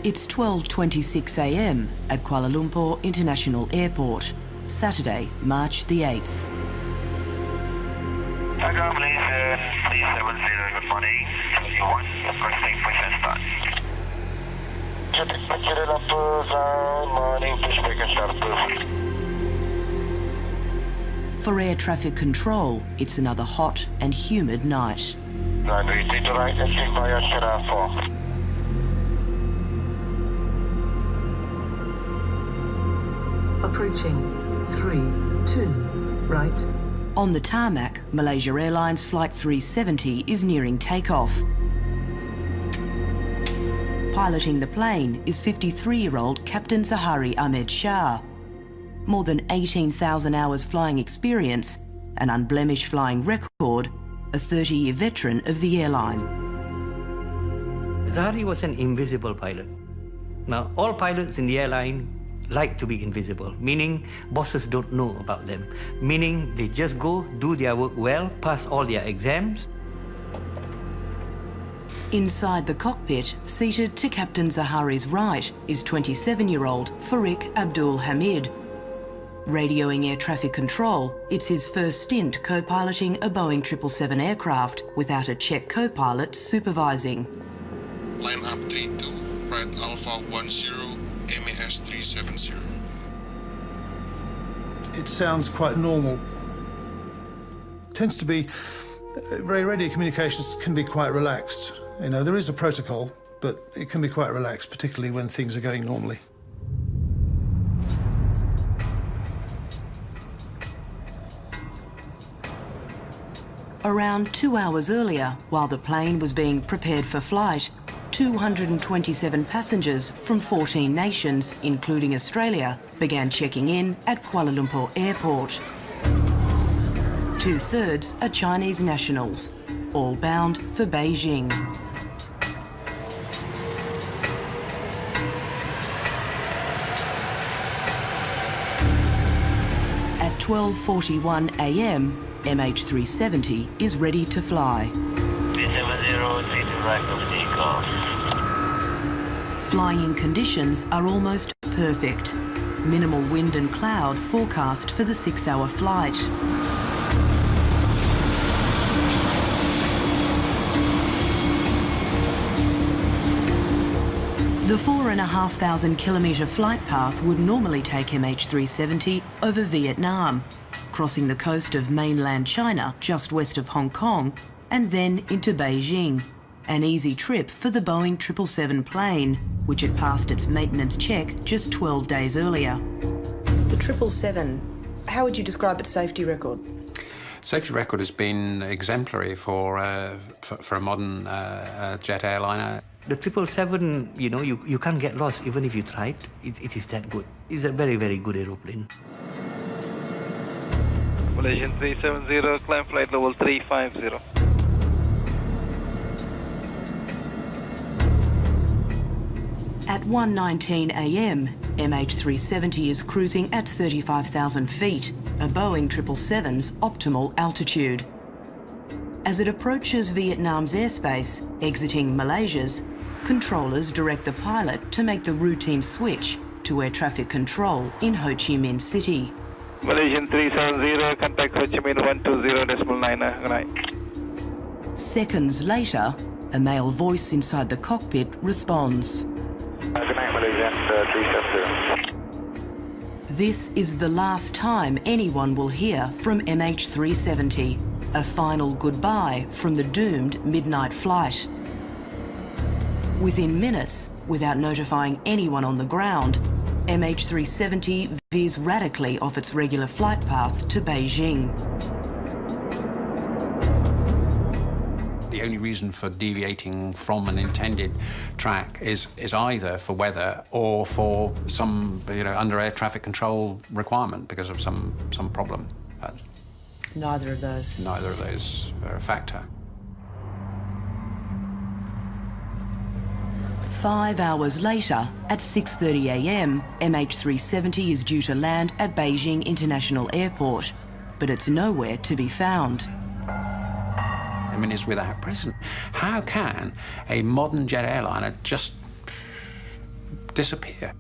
It's 12:26 a.m. at Kuala Lumpur International Airport, Saturday, March the 8th. Malaysia 370, good morning. 21, requesting push and start. Morning, push back and start, please. For air traffic control, it's another hot and humid night. Runway 3 to right, exit via Sierra 4. Approaching 3, 2, right. On the tarmac, Malaysia Airlines Flight 370 is nearing takeoff. Piloting the plane is 53-year-old Captain Zahari Ahmed Shah. More than 18,000 hours flying experience, an unblemished flying record, a 30-year veteran of the airline. Zahari was an invisible pilot. Now, all pilots in the airline like to be invisible, meaning bosses don't know about them, meaning they just go, do their work well, pass all their exams. Inside the cockpit, seated to Captain Zahari's right, is 27-year-old Farik Abdul Hamid. Radioing air traffic control, it's his first stint co-piloting a Boeing 777 aircraft without a Czech co-pilot supervising. Line up 32, right Alpha 10, MH370. It sounds quite normal. Tends to be, radio communications can be quite relaxed. You know, there is a protocol, but it can be quite relaxed, particularly when things are going normally. Around 2 hours earlier, while the plane was being prepared for flight, 227 passengers from 14 nations, including Australia, began checking in at Kuala Lumpur Airport. 2/3 are Chinese nationals, all bound for Beijing. At 12:41 a.m, MH370 is ready to fly. 370, right of takeoff. Flying conditions are almost perfect. Minimal wind and cloud forecast for the 6-hour flight. The 4,500 kilometre flight path would normally take MH370 over Vietnam, crossing the coast of mainland China just west of Hong Kong, and then into Beijing. An easy trip for the Boeing 777 plane, which had passed its maintenance check just 12 days earlier. The 777, how would you describe its safety record? Safety record has been exemplary for a modern jet airliner. The 777, you know, you can't get lost even if you tried. It is that good. It's a very, very good aeroplane. Malaysian 370, climb flight level 350. At 1:19 a.m, MH370 is cruising at 35,000 feet, a Boeing 777's optimal altitude. As it approaches Vietnam's airspace, exiting Malaysia's, controllers direct the pilot to make the routine switch to air traffic control in Ho Chi Minh City. Malaysian 370, contact Ho Chi Minh 120.9, good night. Seconds later, a male voice inside the cockpit responds. Good night, Malaysian 370. This is the last time anyone will hear from MH370, a final goodbye from the doomed midnight flight. Within minutes, without notifying anyone on the ground, MH370 veers radically off its regular flight path to Beijing. The only reason for deviating from an intended track is either for weather or for some, under air traffic control requirement because of some problem. Neither of those. Neither of those are a factor. 5 hours later, at 6:30 a.m, MH370 is due to land at Beijing International Airport, but it's nowhere to be found. I mean, it's without precedent. How can a modern jet airliner just disappear.